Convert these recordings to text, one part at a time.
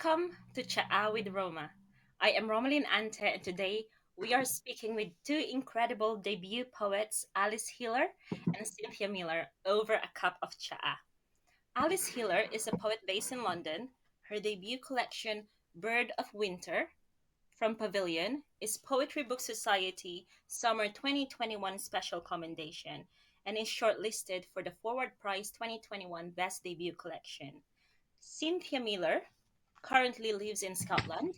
Welcome to Chaa with Roma. I am Romalyn Ante, and today we are speaking with two incredible debut poets, Alice Hiller and Cynthia Miller, over a cup of cha. Alice Hiller is a poet based in London. Her debut collection, Bird of Winter, from Pavilion, is Poetry Book Society Summer 2021 Special Commendation and is shortlisted for the Forward Prize 2021 Best Debut Collection. Cynthia Miller currently lives in Scotland,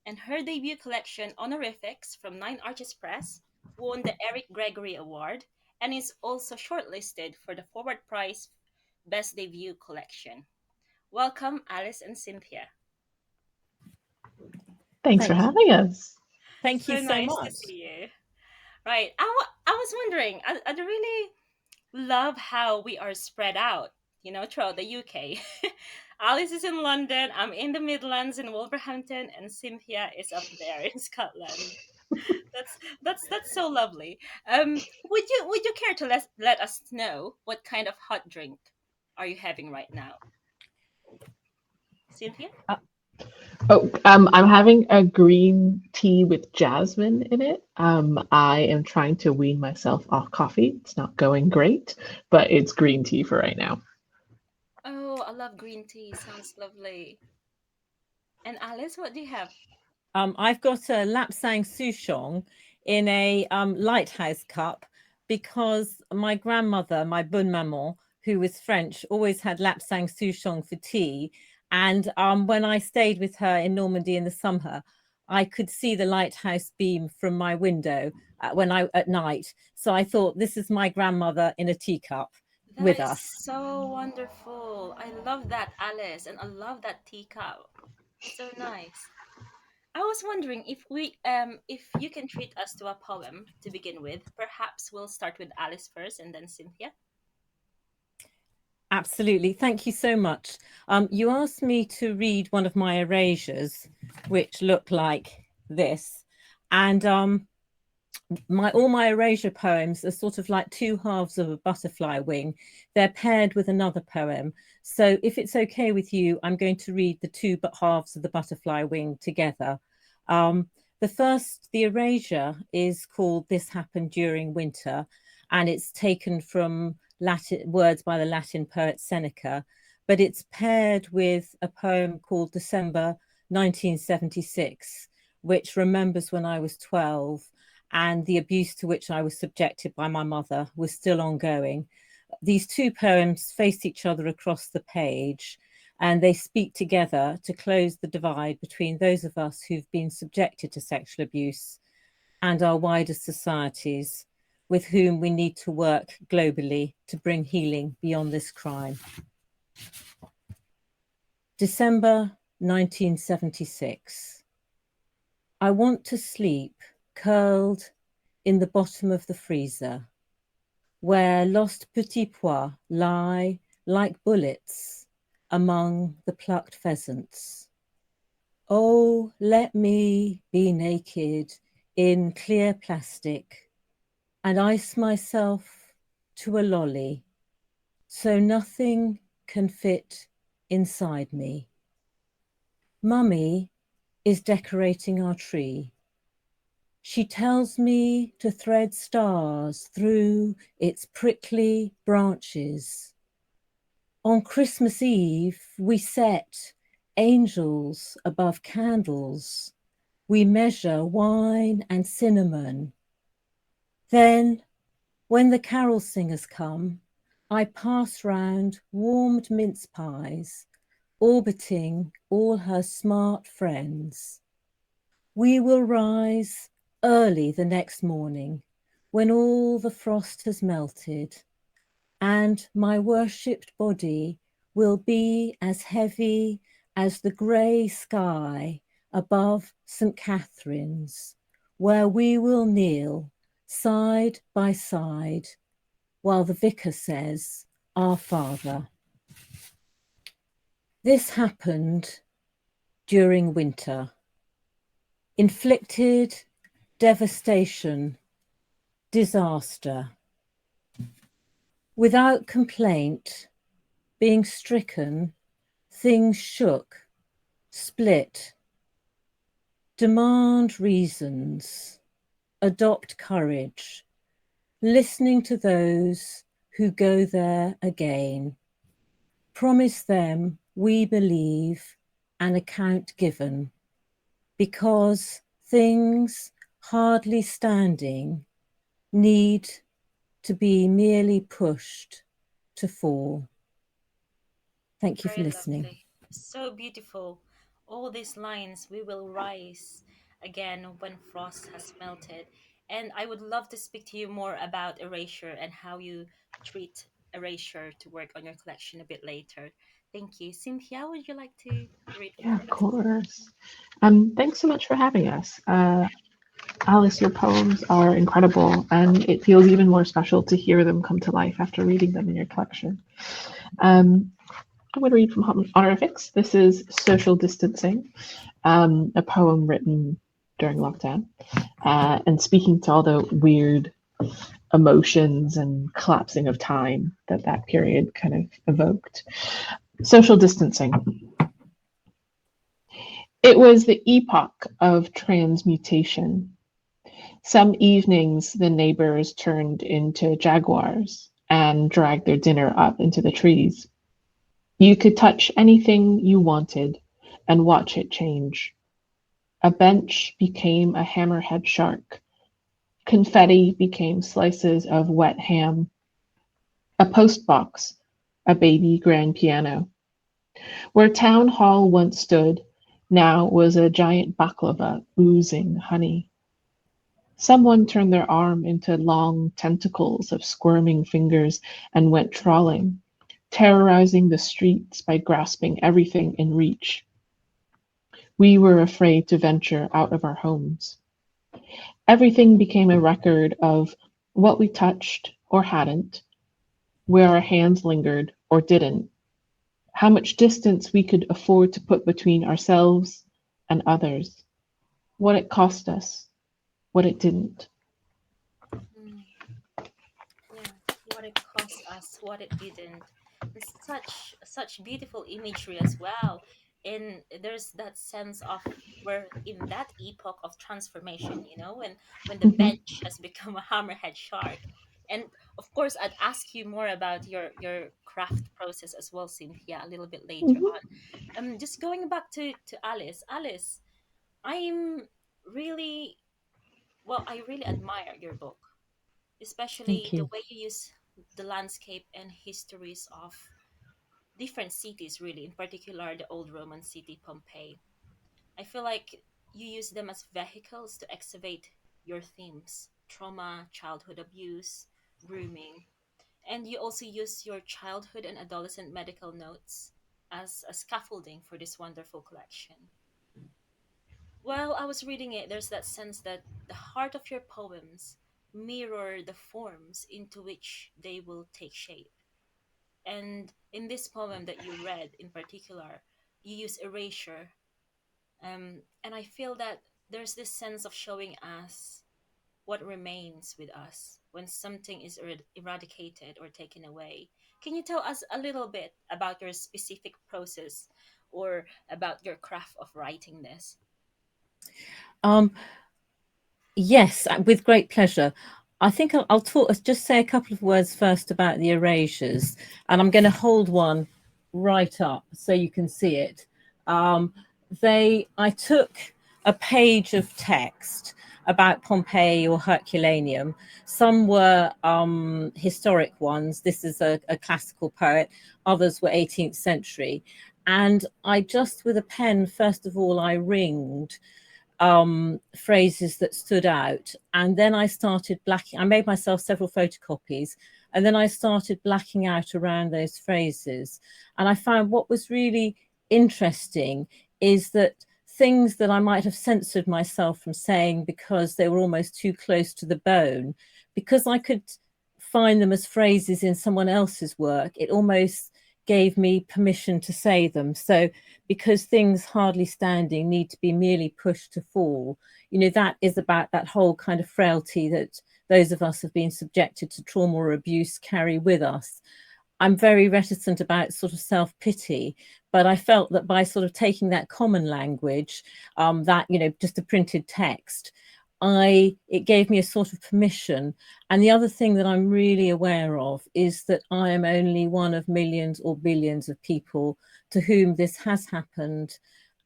and her debut collection, Honorifics from Nine Arches Press, won the Eric Gregory Award and is also shortlisted for the Forward Prize Best Debut Collection. Welcome, Alice and Cynthia. Thanks for Thank you. having us. Thank you So so nice to much. see you. Right. I was wondering, I really love how we are spread out, throughout the UK. Alice is in London, I'm in the Midlands in Wolverhampton, and Cynthia is up there in Scotland. That's so lovely. Would you care to let us know what kind of hot drink are you having right now, Cynthia? I'm having a green tea with jasmine in it. I am trying to wean myself off coffee. It's not going great, but it's green tea for right now. Oh, I love green tea. Sounds lovely. And Alice, what do you have? I've got a Lapsang Souchong in a lighthouse cup because my grandmother, my bonne maman, who was French, always had Lapsang Souchong for tea. And when I stayed with her in Normandy in the summer, I could see the lighthouse beam from my window at night. So I thought, this is my grandmother in a teacup That with is us. so wonderful. I love that, Alice, and I love that teacup. So nice. I was wondering if you can treat us to a poem to begin with. Perhaps we'll start with Alice first and then Cynthia. Absolutely. Thank you so much. You asked me to read one of my erasures, which look like this. And all my erasure poems are sort of like two halves of a butterfly wing. They're paired with another poem. So if it's okay with you, I'm going to read the two halves of the butterfly wing together. The erasure is called This Happened During Winter, and it's taken from Latin words by the Latin poet Seneca, but it's paired with a poem called December 1976, which remembers when I was 12 and the abuse to which I was subjected by my mother was still ongoing. These two poems face each other across the page, and they speak together to close the divide between those of us who've been subjected to sexual abuse and our wider societies, with whom we need to work globally to bring healing beyond this crime. December 1976. I want to sleep curled in the bottom of the freezer, where lost petits pois lie like bullets among the plucked pheasants. Oh, let me be naked in clear plastic and ice myself to a lolly so nothing can fit inside me. Mummy is decorating our tree. She tells me to thread stars through its prickly branches. On Christmas Eve, we set angels above candles. We measure wine and cinnamon. Then, when the carol singers come, I pass round warmed mince pies, orbiting all her smart friends. We will rise early the next morning when all the frost has melted, and my worshipped body will be as heavy as the grey sky above St. Catherine's, where we will kneel side by side while the vicar says, Our Father. This happened during winter. Inflicted devastation, disaster. Without complaint, being stricken, things shook split, demand reasons, adopt courage, listening to those who go there again, promise them we believe, an account given, because things hardly standing need to be merely pushed to fall. Thank you for Very listening. lovely. So beautiful. All these lines, we will rise again when frost has melted. And I would love to speak to you more about erasure and how you treat erasure to work on your collection a bit later. Thank you. Cynthia, would you like to read Yeah, of for us? course. Thanks so much for having us. Alice, your poems are incredible, and it feels even more special to hear them come to life after reading them in your collection. Um, I'm going to read from Honorifics. This is Social Distancing, a poem written during lockdown, and speaking to all the weird emotions and collapsing of time that that period kind of evoked. Social distancing. It was the epoch of transmutation. Some evenings the neighbors turned into jaguars and dragged their dinner up into the trees. You could touch anything you wanted and watch it change. A bench became a hammerhead shark. Confetti became slices of wet ham. A postbox, a baby grand piano. Where town hall once stood, now was a giant baklava oozing honey. Someone turned their arm into long tentacles of squirming fingers and went trawling, terrorizing the streets by grasping everything in reach. We were afraid to venture out of our homes. Everything became a record of what we touched or hadn't, where our hands lingered or didn't, how much distance we could afford to put between ourselves and others, what it cost us, what it didn't. Mm, yeah, what it cost us, what it didn't. It's such beautiful imagery as well. And there's that sense of we're in that epoch of transformation, when the Mhm, bench has become a hammerhead shark. And of course, I'd ask you more about your craft process as well, Cynthia, a little bit later mhm. on. Just going back to Alice. Alice, I'm really I really admire your book, especially Thank the you. way you use the landscape and histories of different cities, really, in particular the old Roman city Pompeii. I feel like you use them as vehicles to excavate your themes: trauma, childhood abuse, grooming, and you also use your childhood and adolescent medical notes as a scaffolding for this wonderful collection. While I was reading it, there's that sense that the heart of your poems mirror the forms into which they will take shape. And in this poem that you read in particular, you use erasure. And I feel that there's this sense of showing us what remains with us when something is eradicated or taken away. Can you tell us a little bit about your specific process or about your craft of writing this? Um, yes, with great pleasure. I think I'll talk, just say a couple of words first about the erasures, and I'm going to hold one right up so you can see it. I took a page of text about Pompeii or Herculaneum. Some were historic ones. This is a classical poet. Others were 18th century. And I just, with a pen, first of all, I ringed phrases that stood out. And then I started blacking, I made myself several photocopies, and then I started blacking out around those phrases. And I found what was really interesting is that things that I might have censored myself from saying because they were almost too close to the bone, because I could find them as phrases in someone else's work, it almost gave me permission to say them. So because things hardly standing need to be merely pushed to fall, that is about that whole kind of frailty that those of us who have been subjected to trauma or abuse carry with us. I'm very reticent about sort of self-pity, But I felt that by sort of taking that common language, that, you know, just a printed text, it gave me a sort of permission. And the other thing that I'm really aware of is that I am only one of millions or billions of people to whom this has happened,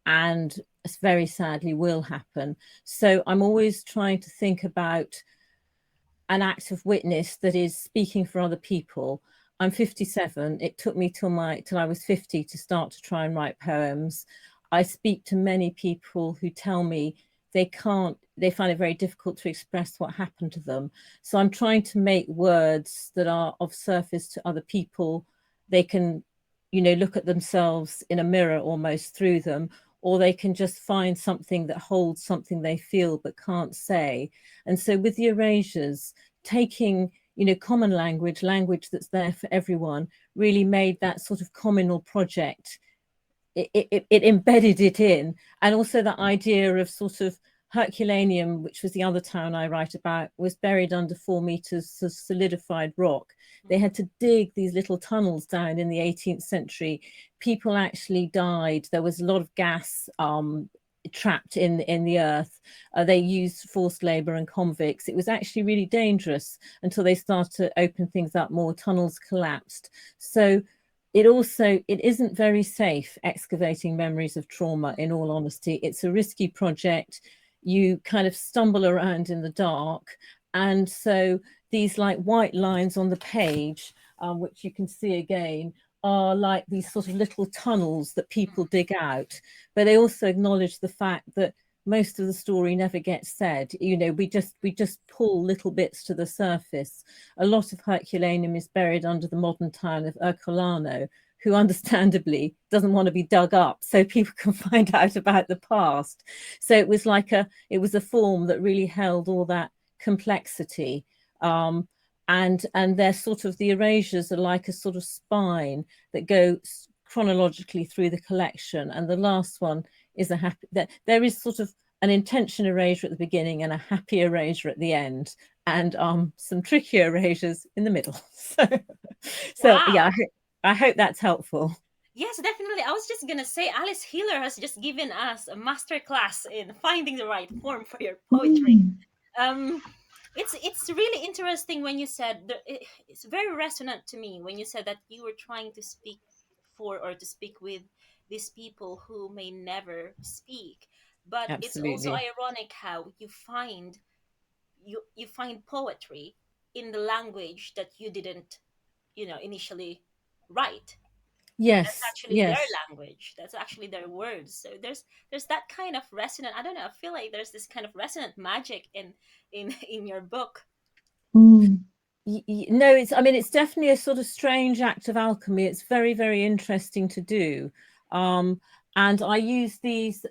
and very sadly will happen. So I'm always trying to think about an act of witness that is speaking for other people. I'm 57. It took me till I was 50 to start to try and write poems. I speak to many people who tell me they find it very difficult to express what happened to them. So I'm trying to make words that are of service to other people. They can, you know, look at themselves in a mirror almost through them, or they can just find something that holds something they feel but can't say. And so with the erasures, taking, you know, common language that's there for everyone, really made that sort of communal project. It embedded it in. And also that idea of sort of Herculaneum, which was the other town I write about, was buried under 4 meters of solidified rock. They had to dig these little tunnels down in the 18th century. People actually died. There was a lot of gas trapped in the earth. They used forced labor and convicts. It was actually really dangerous until they started to open things up more. Tunnels collapsed. So it isn't very safe excavating memories of trauma, in all honesty. It's a risky project. You kind of stumble around in the dark. And so these like white lines on the page, which you can see again, are like these sort of little tunnels that people dig out. But they also acknowledge the fact that most of the story never gets said. You know, we just pull little bits to the surface. A lot of Herculaneum is buried under the modern town of Ercolano, who understandably doesn't want to be dug up so people can find out about the past. So it was a form that really held all that complexity. And they're sort of, the erasures are like a sort of spine that go chronologically through the collection. And the last one is there is sort of an intention erasure at the beginning and a happy erasure at the end, and some trickier erasures in the middle. So Wow. yeah, I hope that's helpful. Yes, definitely. I was just gonna say, Alice Healer has just given us a master class in finding the right form for your poetry. It's really interesting when you said it's very resonant to me when you said that you were trying to speak for, or to speak with, these people who may never speak. But it's also Absolutely. ironic how you find poetry in the language that you didn't, initially write. That's Yes, actually their yes. language, that's actually their words. So there's that kind of resonant, I don't know, I feel like there's this kind of resonant magic in your book. No, it's definitely a sort of strange act of alchemy. It's very, very interesting to do. And I use these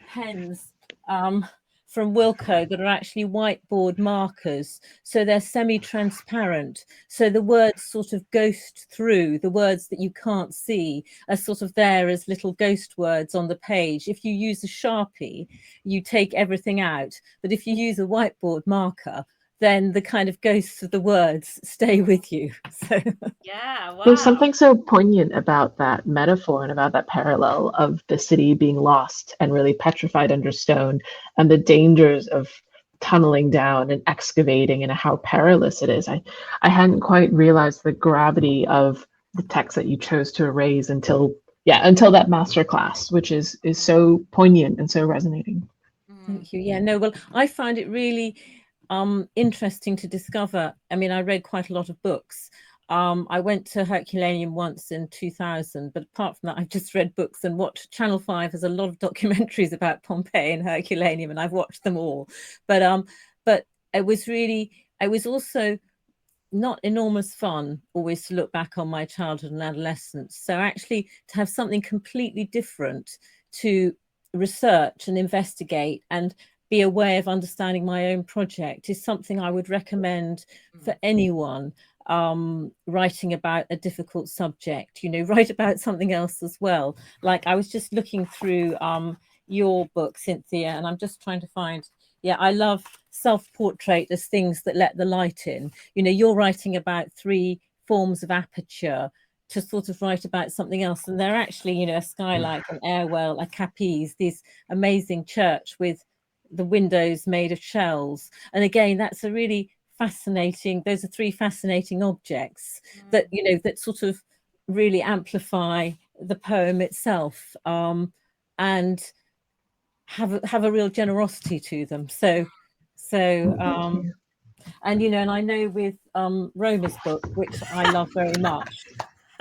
pens from Wilko that are actually whiteboard markers. So they're semi-transparent. So the words sort of ghost through. The words that you can't see are sort of there as little ghost words on the page. If you use a Sharpie, you take everything out. But if you use a whiteboard marker, then the kind of ghosts of the words stay with you. So Yeah, There's wow. something so poignant about that metaphor and about that parallel of the city being lost and really petrified under stone, and the dangers of tunneling down and excavating, and how perilous it is. I hadn't quite realized the gravity of the text that you chose to erase until that master class, which is so poignant and so resonating. Thank you. Yeah, no, well, I find it really interesting to discover. I mean, I read quite a lot of books. I went to Herculaneum once in 2000, but apart from that, I've just read books and watched. Channel 5 has a lot of documentaries about Pompeii and Herculaneum, and I've watched them all. But it was also not enormous fun always to look back on my childhood and adolescence. So actually to have something completely different to research and investigate and be a way of understanding my own project is something I would recommend for anyone writing about a difficult subject. Write about something else as well. Like I was just looking through your book, Cynthia, and I'm just trying to find, I love self-portrait as things that let the light in. You're writing about 3 forms of aperture to sort of write about something else. And they're actually, you know, a skylight, an airwell, a capiz, this amazing church with the windows made of shells. And again, that's a really fascinating, those are three fascinating objects that, you know, that sort of really amplify the poem itself, and have a real generosity to them. So and you know, and I know with Roma's book, which I love very much,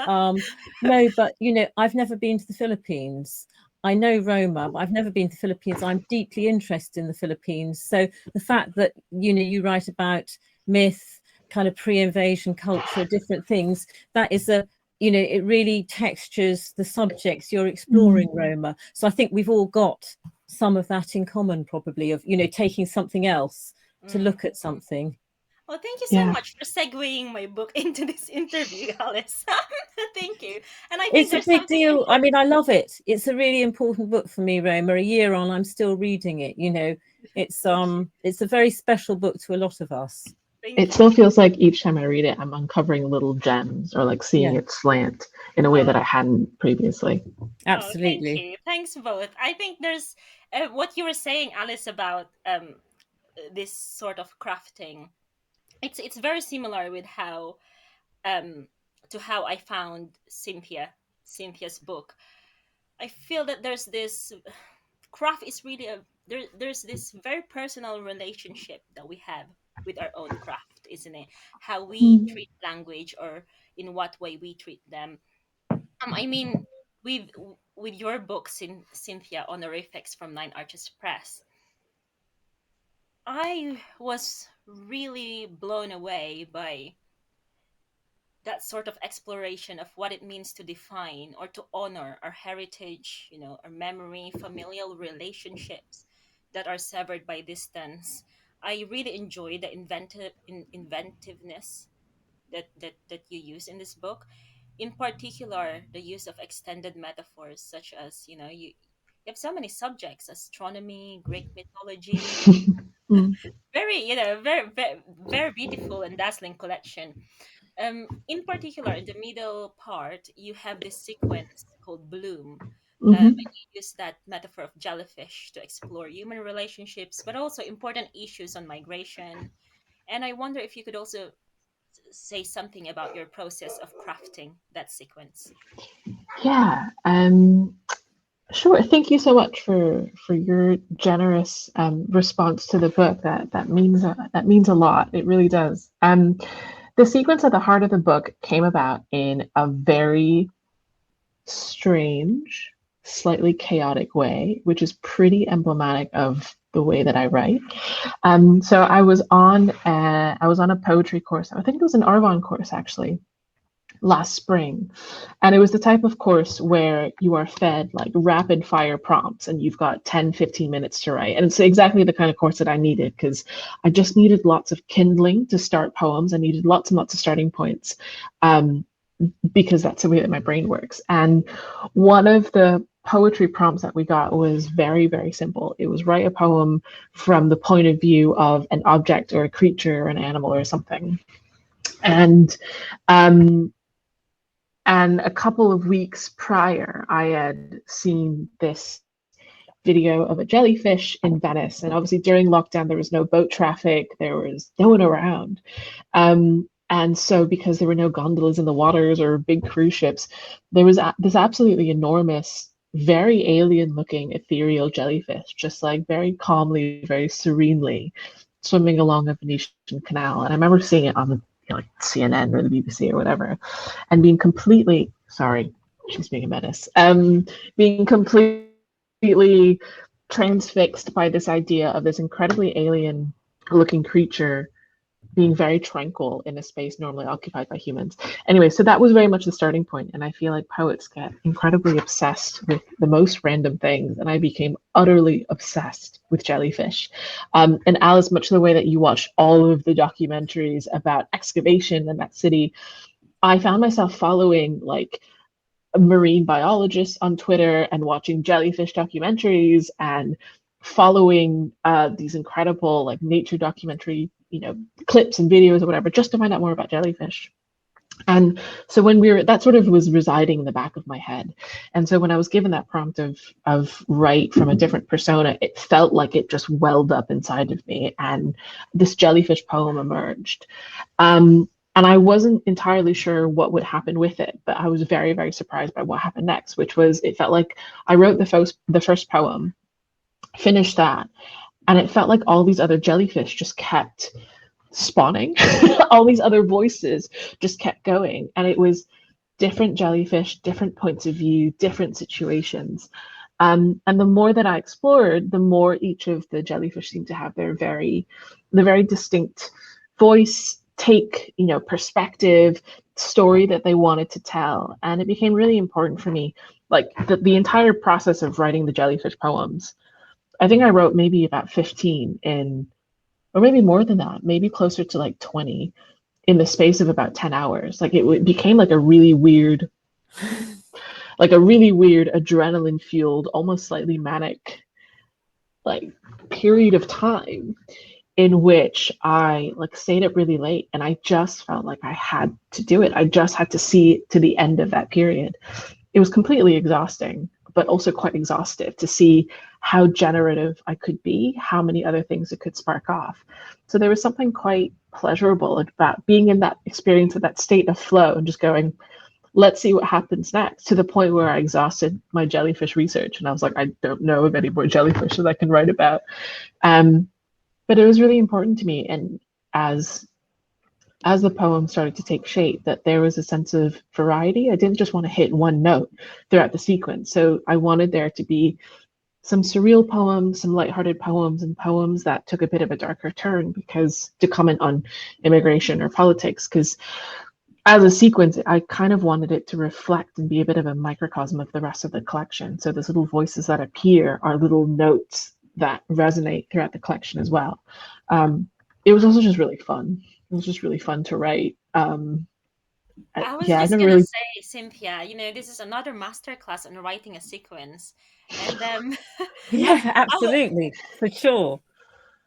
no, but you know, I've never been to the Philippines. I know Roma, but I've never been to the Philippines. I'm deeply interested in the Philippines. So the fact that, you know, you write about myth, kind of pre-invasion culture, different things, that is a, you know, it really textures the subjects you're exploring, Roma. So I think we've all got some of that in common, probably, of, you know, taking something else to look at something. Well, thank you so much for segueing my book into this interview, Alice. Thank you. And I think It's a big deal. I mean, I love it. It's a really important book for me, Roma. A year on, I'm still reading it. You know, it's a very special book to a lot of us. It still feels like each time I read it, I'm uncovering little gems or like seeing it slant in a way that I hadn't previously. Absolutely. Thank you. Thanks both. I think there's what you were saying, Alice, about this sort of crafting. It's very similar with how to how I found Cynthia's book. I feel that there's this craft is really there's this very personal relationship that we have with our own craft, isn't it? How we treat language, or in what way we treat them. I mean, with your book, Cynthia, Honorifics from Nine Arches Press, I was really blown away by that sort of exploration of what it means to define or to honor our heritage, you know, our memory, familial relationships that are severed by distance. I really enjoy the inventiveness that you use in this book. In particular, the use of extended metaphors, such as, you know, you have so many subjects: astronomy, Greek mythology. Very, you know, very beautiful and dazzling collection. In particular, in the middle part, you have this sequence called Bloom. And you use that metaphor of jellyfish to explore human relationships, but also important issues on migration. And I wonder if you could also say something about your process of crafting that sequence. Yeah, sure. Thank you so much for your generous response to the book. That means a lot. It really does. The sequence at the heart of the book came about in a very strange, slightly chaotic way, which is pretty emblematic of the way that I write. So I was on a poetry course. I think it was an Arvon course actually, last spring. And it was the type of course where you are fed like rapid fire prompts and you've got 10, 15 minutes to write. And it's exactly the kind of course that I needed, because I just needed lots of kindling to start poems. I needed lots and lots of starting points, because that's the way that my brain works. And one of the poetry prompts that we got was very, very simple. It was write a poem from the point of view of an object or a creature or an animal or something. And a couple of weeks prior, I had seen this video of a jellyfish in Venice. And obviously during lockdown, there was no boat traffic. There was no one around. And so because there were no gondolas in the waters or big cruise ships, there was this absolutely enormous, very alien looking ethereal jellyfish, just like very calmly, very serenely swimming along a Venetian canal. And I remember seeing it on the like CNN or the BBC or whatever, and being completely, sorry, she's being a menace, being completely transfixed by this idea of this incredibly alien looking creature being very tranquil in a space normally occupied by humans. Anyway, so that was very much the starting point. And I feel like poets get incredibly obsessed with the most random things. And I became utterly obsessed with jellyfish. And Alice, much the way that you watch all of the documentaries about excavation in that city, I found myself following like marine biologists on Twitter and watching jellyfish documentaries and following these incredible like nature documentary, you know, clips and videos or whatever, just to find out more about jellyfish. And so when that sort of was residing in the back of my head. And so when I was given that prompt of write from a different persona, it felt like it just welled up inside of me, and this jellyfish poem emerged. And I wasn't entirely sure what would happen with it, but I was very, very surprised by what happened next, which was it felt like I wrote the first poem, finished that, and it felt like all these other jellyfish just kept spawning. All these other voices just kept going, and it was different jellyfish, different points of view, different situations. And the more that I explored, the more each of the jellyfish seemed to have the very distinct voice, take, perspective, story that they wanted to tell. And it became really important for me, like the entire process of writing the jellyfish poems. I think I wrote maybe about 15 in, or maybe more than that, maybe closer to like 20 in the space of about 10 hours. Like it became like a really weird adrenaline fueled, almost slightly manic, like period of time in which I like stayed up really late, and I just felt like I had to do it. I just had to see to the end of that period. It was completely exhausting, but also quite exhaustive to see how generative I could be, how many other things it could spark off. So there was something quite pleasurable about being in that experience of that state of flow and just going, let's see what happens next, to the point where I exhausted my jellyfish research. And I was like, I don't know of any more jellyfish that I can write about. But it was really important to me. And as the poem started to take shape, that there was a sense of variety. I didn't just want to hit one note throughout the sequence. So I wanted there to be some surreal poems, some lighthearted poems, and poems that took a bit of a darker turn because to comment on immigration or politics, because as a sequence, I kind of wanted it to reflect and be a bit of a microcosm of the rest of the collection. So those little voices that appear are little notes that resonate throughout the collection as well. It was also just really fun. It was just really fun to write. I was Yeah, I've just never gonna really. say, Cynthia, this is another masterclass on writing a sequence. And I, Yeah, I, absolutely, for sure.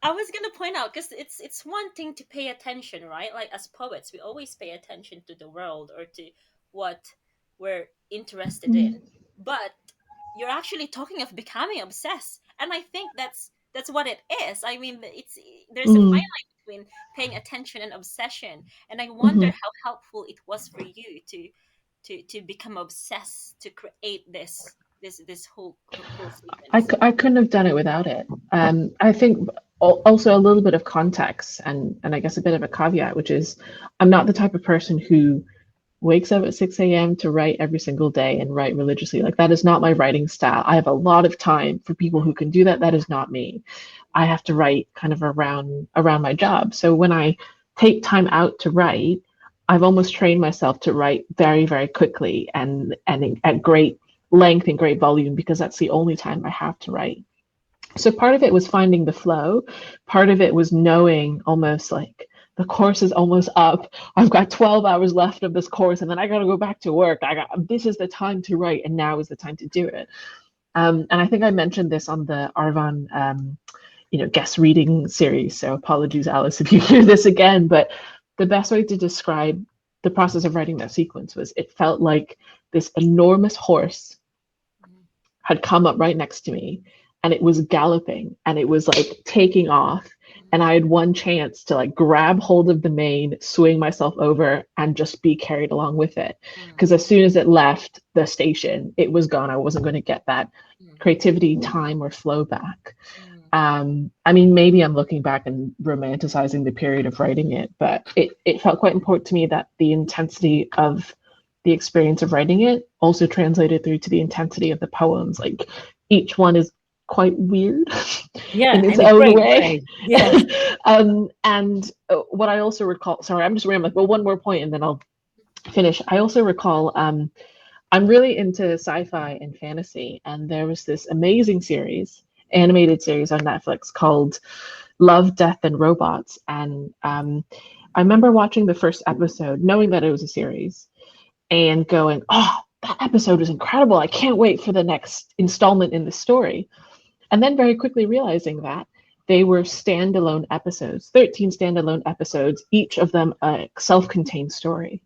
I was gonna point out, because it's one thing to pay attention, right? Like as poets, we always pay attention to the world or to what we're interested in. But you're actually talking of becoming obsessed, and I think that's what it is. I mean, it's there's a fine Mm, line between paying attention and obsession, and I wonder mhm. how helpful it was for you to become obsessed to create this whole sequence. I couldn't have done it without it. I think also a little bit of context and I guess a bit of a caveat, which is I'm not the type of person who wakes up at 6 a.m. to write every single day and write religiously. Like that is not my writing style. I have a lot of time for people who can do that. That is not me. I have to write kind of around my job. So when I take time out to write, I've almost trained myself to write very, very quickly and at great length and great volume because that's the only time I have to write. So part of it was finding the flow. Part of it was knowing almost like the course is almost up. I've got 12 hours left of this course and then I got to go back to work. This is the time to write and now is the time to do it. And I think I mentioned this on the Arvan guest reading series. So apologies, Alice, if you hear this again, but the best way to describe the process of writing that sequence was it felt like this enormous horse had come up right next to me and it was galloping and it was like taking off, and I had one chance to like grab hold of the mane, swing myself over and just be carried along with it, because as soon as it left the station it was gone. I wasn't going to get that creativity, time, or flow back. I mean, maybe I'm looking back and romanticizing the period of writing it, but it felt quite important to me that the intensity of the experience of writing it also translated through to the intensity of the poems. Like each one is quite weird Yeah, in its in a own great way. way. Yes. And what I also recall, sorry, I'm just rambling, but one more point and then I'll finish. I also recall I'm really into sci-fi and fantasy, and there was this amazing animated series on Netflix called Love, Death, and Robots. And I remember watching the first episode, knowing that it was a series, and going, oh, that episode was incredible. I can't wait for the next installment in the story. And then very quickly realizing that they were standalone episodes, 13 standalone episodes, each of them a self-contained story.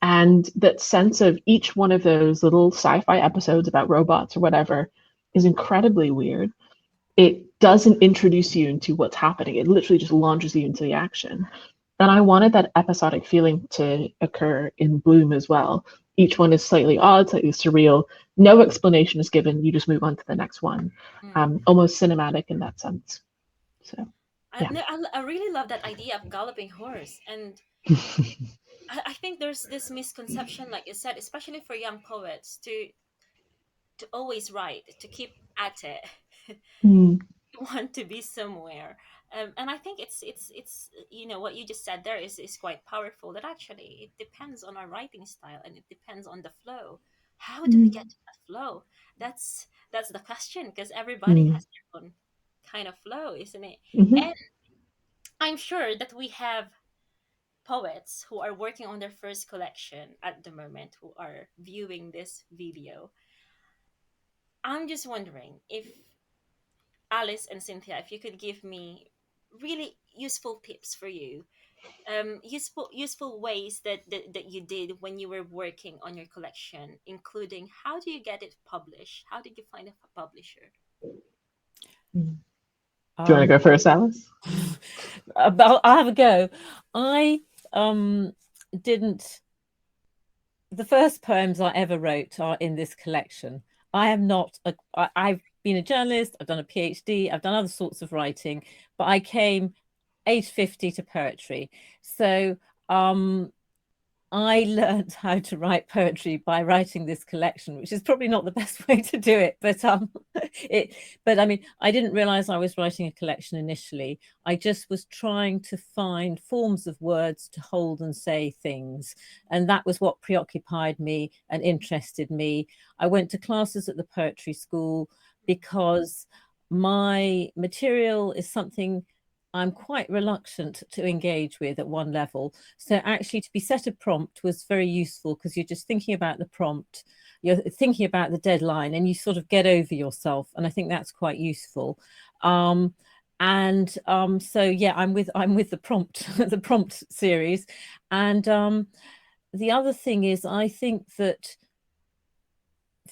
And that sense of each one of those little sci-fi episodes about robots or whatever is incredibly weird. It doesn't introduce you into what's happening. It literally just launches you into the action. And I wanted that episodic feeling to occur in Bloom as well. Each one is slightly odd, slightly surreal. No explanation is given. You just move on to the next one. Almost cinematic in that sense. So, yeah. I really love that idea of galloping horse. And I think there's this misconception, like you said, especially for young poets, to always write, to keep at it, Mm, want to be somewhere. And I think it's what you just said there is quite powerful. That actually it depends on our writing style, and it depends on the flow. How do we get mm, to that flow? That's the question, because everybody mm, has their own kind of flow, isn't it? mhm. And I'm sure that we have poets who are working on their first collection at the moment who are viewing this video. I'm just wondering if Alice and Cynthia, if you could give me really useful tips for you, useful ways that you did when you were working on your collection, including how do you get it published? How did you find a publisher? Mm. Do you want to go first, Alice? I'll have a go. I didn't. The first poems I ever wrote are in this collection. I am not. I've been a journalist. I've done a PhD. I've done other sorts of writing, but I came age 50 to poetry. So I learned how to write poetry by writing this collection, which is probably not the best way to do it, but I mean, I didn't realize I was writing a collection initially. I just was trying to find forms of words to hold and say things, and that was what preoccupied me and interested me. I went to classes at the poetry school because my material is something I'm quite reluctant to engage with at one level. So actually to be set a prompt was very useful, because you're just thinking about the prompt, you're thinking about the deadline, and you sort of get over yourself. And I think that's quite useful. So yeah, I'm with the prompt, the prompt series. And the other thing is, I think that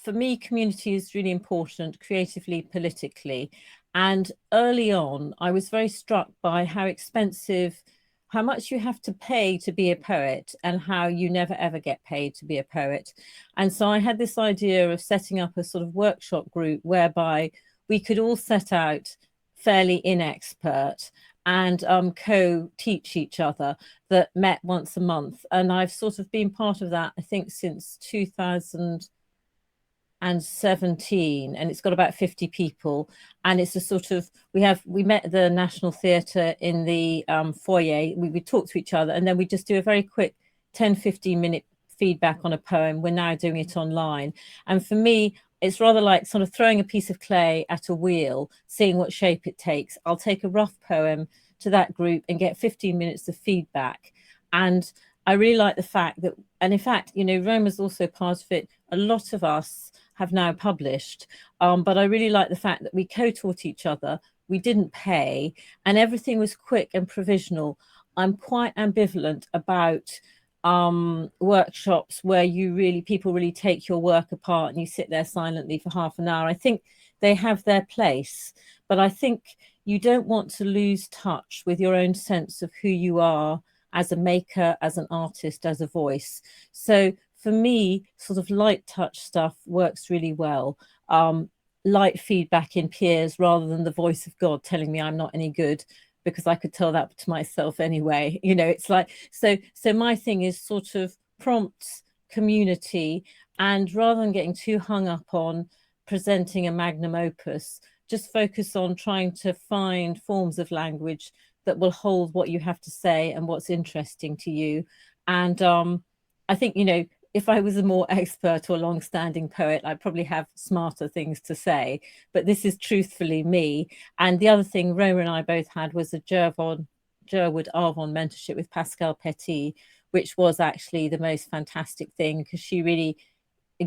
for me, community is really important, creatively, politically. And early on, I was very struck by how much you have to pay to be a poet, and how you never ever get paid to be a poet. And so I had this idea of setting up a sort of workshop group whereby we could all set out fairly inexpert and co-teach each other, that met once a month. And I've sort of been part of that, I think, since 2017, and it's got about 50 people. And it's a sort of, we met at the National Theatre in the foyer. We talk to each other, and then we just do a very quick 10-15 minute feedback on a poem. We're now doing it online, and for me it's rather like sort of throwing a piece of clay at a wheel, seeing what shape it takes. I'll take a rough poem to that group and get 15 minutes of feedback. And I really like the fact that, and in fact, Roma's also part of it. A lot of us have now published, but I really like the fact that we co-taught each other. We didn't pay, and everything was quick and provisional. I'm quite ambivalent about workshops where people really take your work apart and you sit there silently for half an hour. I think they have their place, but I think you don't want to lose touch with your own sense of who you are as a maker, as an artist, as a voice. So for me, sort of light touch stuff works really well. Light feedback in peers rather than the voice of God telling me I'm not any good, because I could tell that to myself anyway. It's like, so my thing is sort of prompts, community, and rather than getting too hung up on presenting a magnum opus, just focus on trying to find forms of language that will hold what you have to say and what's interesting to you. And I think, if I was a more expert or long-standing poet, I'd probably have smarter things to say, but this is truthfully me. And the other thing Roma and I both had was a Jerwood Arvon mentorship with Pascal Petit, which was actually the most fantastic thing, because she really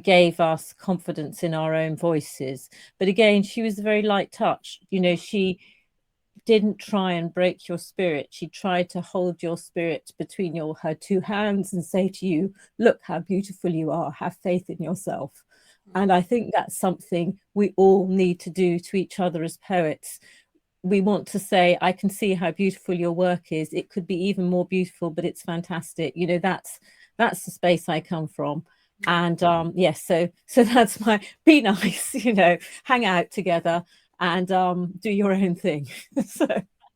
gave us confidence in our own voices. But again, she was a very light touch. She didn't try and break your spirit. She tried to hold your spirit between her two hands and say to you, look how beautiful you are, have faith in yourself. And I think that's something we all need to do to each other as poets. We want to say, I can see how beautiful your work is. It could be even more beautiful, but it's fantastic. You know, that's the space I come from. And yes, so that's my, be nice, you know, hang out together and do your own thing. So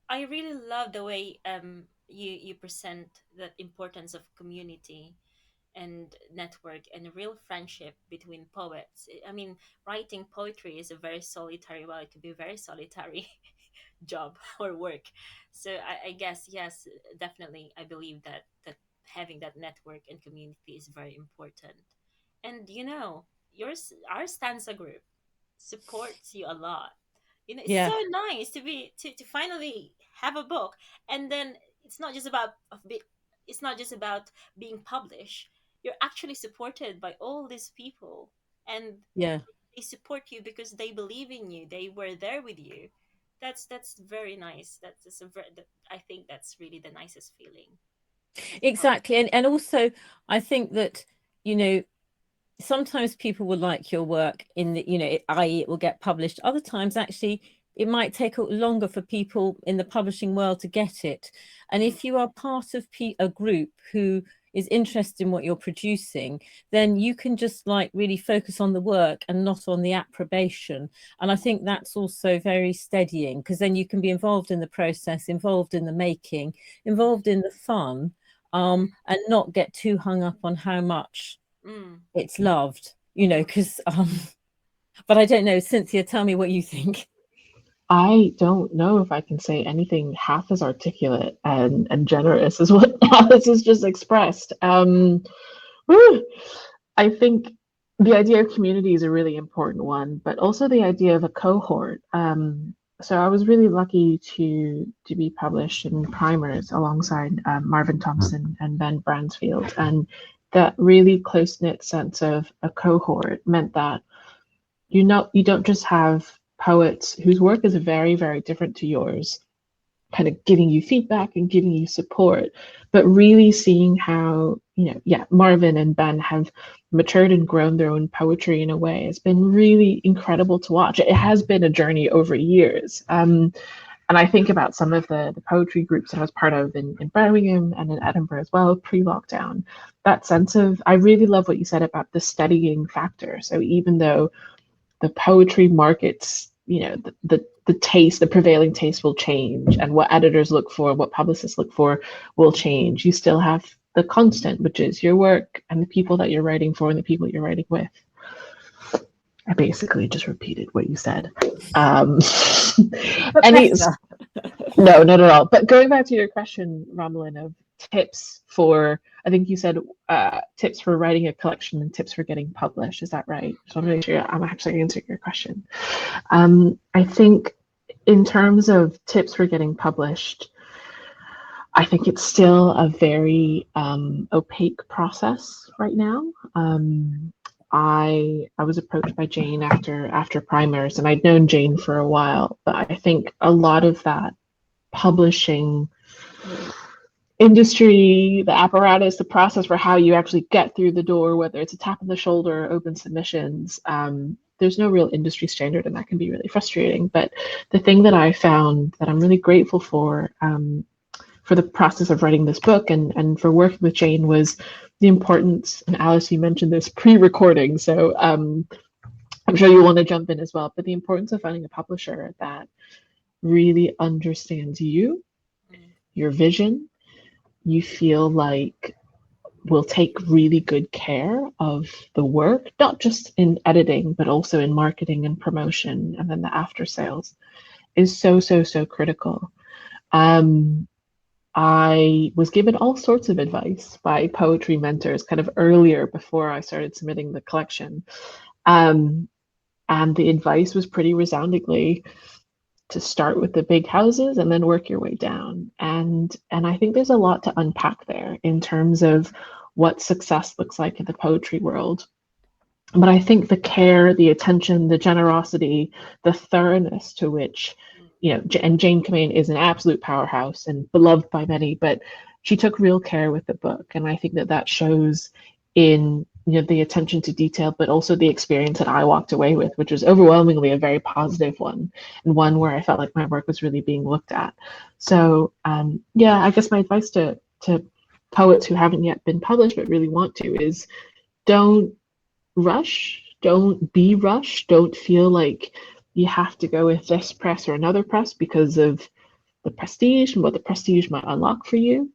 I really love the way you present the importance of community and network and real friendship between poets. I mean, writing poetry is a very solitary, well, it could be a very solitary job or work. So I guess, yes, definitely, I believe that having that network and community is very important. And you know, our stanza group supports you a lot. You know, it's yeah, so nice to be to finally have a book, and then it's not just about it's not just about being published. You're actually supported by all these people, and yeah. they support you because they believe in you. They were there with you. That's very nice. That's a very, I think that's really the nicest feeling. Exactly. And also I think that, you know, sometimes people will like your work in the, you know, i.e. it will get published. Other times actually it might take longer for people in the publishing world to get it. And Mm, if you are part of a group who is interested in what you're producing, then you can just like really focus on the work and not on the approbation. And I think that's also very steadying, because then you can be involved in the process, involved in the making, involved in the fun, and not get too hung up on how much mm. it's loved, you know, because but I don't know, Cynthia, tell me what you think. I don't know if I can say anything half as articulate and generous as what Alice has just expressed. Whew. I think the idea of community is a really important one, but also the idea of a cohort. So I was really lucky to be published in Primers alongside Marvin Thompson and Ben Bransfield, and that really close knit sense of a cohort meant that you don't just have poets whose work is very, very different to yours, kind of giving you feedback and giving you support, but really seeing how, yeah, Marvin and Ben have matured and grown their own poetry in a way. It's been really incredible to watch. It has been a journey over years. And I think about some of the poetry groups that I was part of in Birmingham and in Edinburgh as well, pre-lockdown. That sense of, I really love what you said about the steadying factor. So even though the poetry markets, the taste, the prevailing taste will change, and what editors look for, what publicists look for will change. You still have the constant, which is your work and the people that you're writing for and the people you're writing with. I basically just repeated what you said. Any, no, not at all. But going back to your question, Ramelin, of tips for, I think you said tips for writing a collection and tips for getting published. Is that right? Just want to make sure I'm actually answering your question. I think in terms of tips for getting published, I think it's still a very opaque process right now. I was approached by Jane after Primers, and I'd known Jane for a while, but I think a lot of that publishing industry, the apparatus, the process for how you actually get through the door, whether it's a tap on the shoulder or open submissions, there's no real industry standard, and that can be really frustrating. But the thing that I found that I'm really grateful for the process of writing this book and for working with Jane was the importance, and Alice, you mentioned this, pre-recording. So I'm sure you want to jump in as well, but the importance of finding a publisher that really understands you, your vision, you feel like will take really good care of the work, not just in editing, but also in marketing and promotion, and then the after sales is so, so, so critical. I was given all sorts of advice by poetry mentors kind of earlier before I started submitting the collection. And the advice was pretty resoundingly to start with the big houses and then work your way down. And I think there's a lot to unpack there in terms of what success looks like in the poetry world. But I think the care, the attention, the generosity, the thoroughness to which and Jane Campion is an absolute powerhouse and beloved by many, but she took real care with the book, and I think that that shows in the attention to detail, but also the experience that I walked away with, which was overwhelmingly a very positive one, and one where I felt like my work was really being looked at. So yeah, I guess my advice to poets who haven't yet been published but really want to is don't rush, don't be rushed, don't feel like you have to go with this press or another press because of the prestige and what the prestige might unlock for you.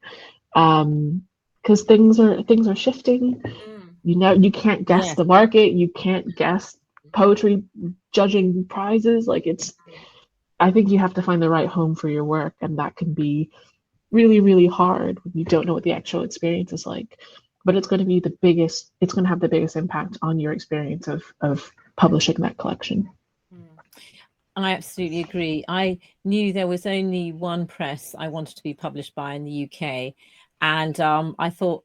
Because things are shifting. Mm. You can't guess Yeah. the market, you can't guess poetry judging prizes. Like I think you have to find the right home for your work, and that can be really, really hard when you don't know what the actual experience is like. But it's going to be it's going to have the biggest impact on your experience of publishing that collection. Mm. I absolutely agree. I knew there was only one press I wanted to be published by in the UK, and I thought,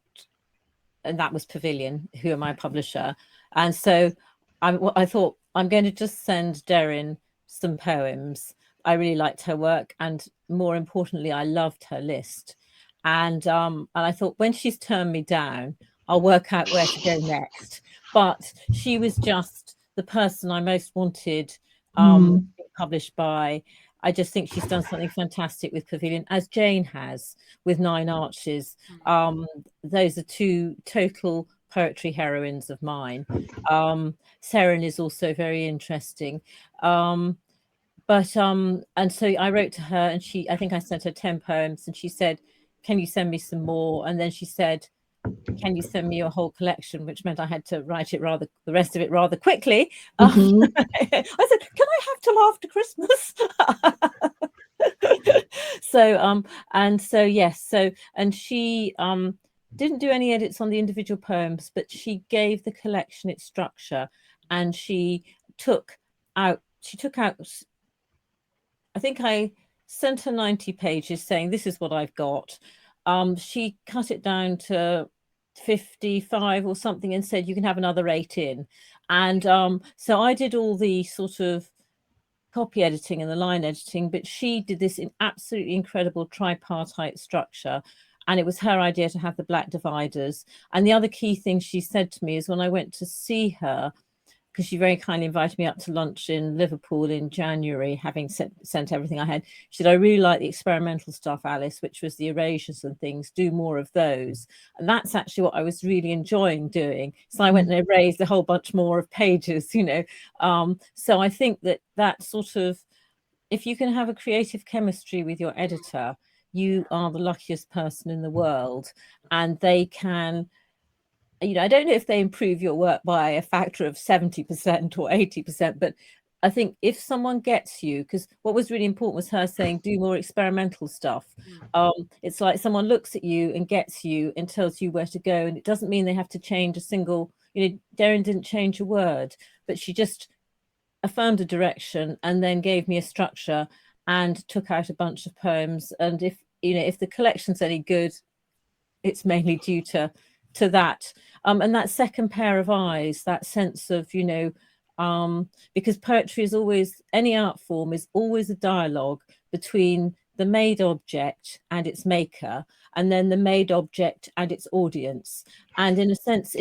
and that was Pavilion, who are my publisher. And so I thought I'm going to just send Deryn some poems. I really liked her work, and more importantly, I loved her list. And I thought, when she's turned me down, I'll work out where to go next. But she was just the person I most wanted published by. I just think she's done something fantastic with Pavilion, as Jane has with Nine Arches. Those are two total poetry heroines of mine. Seren is also very interesting. And so I wrote to her, and I think I sent her 10 poems, and she said, "Can you send me some more?" And then she said, "Can you send me your whole collection?" Which meant I had to write the rest of it rather quickly. Mm-hmm. I said, "Can I have till after Christmas?" And she didn't do any edits on the individual poems, but she gave the collection its structure, and she took out. I think I sent her 90 pages saying, "This is what I've got." She cut it down to 55 or something and said, "You can have another 8 in." And so I did all the sort of copy editing and the line editing, but she did this in absolutely incredible tripartite structure. And it was her idea to have the black dividers. And the other key thing she said to me is, when I went to see her, because she very kindly invited me up to lunch in Liverpool in January, having sent everything I had. She said, "I really like the experimental stuff, Alice," which was the erasures and things. "Do more of those." And that's actually what I was really enjoying doing. So I went and erased a whole bunch more of pages, So I think that sort of, if you can have a creative chemistry with your editor, you are the luckiest person in the world. And they can, I don't know if they improve your work by a factor of 70% or 80%, but I think if someone gets you, because what was really important was her saying, "Do more experimental stuff." It's like someone looks at you and gets you and tells you where to go. And it doesn't mean they have to change a single, Deryn didn't change a word, but she just affirmed a direction and then gave me a structure and took out a bunch of poems. And if the collection's any good, it's mainly due to that. And that second pair of eyes, that sense of, because poetry is always, any art form is always a dialogue between the made object and its maker, and then the made object and its audience. And in a sense,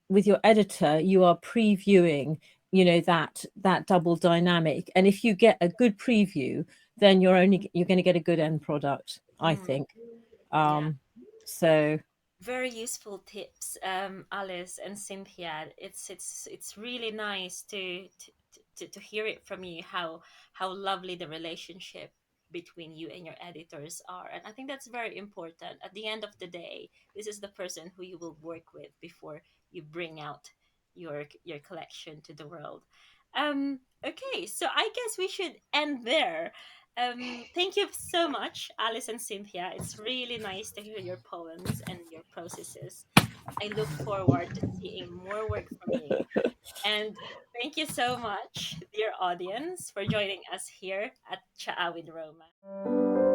with your editor, you are previewing, that double dynamic. And if you get a good preview, then you're going to get a good end product, I think. So Very useful tips, Alice and Cynthia. It's really nice to hear it from you, how lovely the relationship between you and your editors are. And I think that's very important. At the end of the day, this is the person who you will work with before you bring out your collection to the world. Okay, so I guess we should end there. Thank you so much, Alice and Cynthia. It's really nice to hear your poems and your processes. I look forward to seeing more work from you. And thank you so much, dear audience, for joining us here at Chaa with Roma.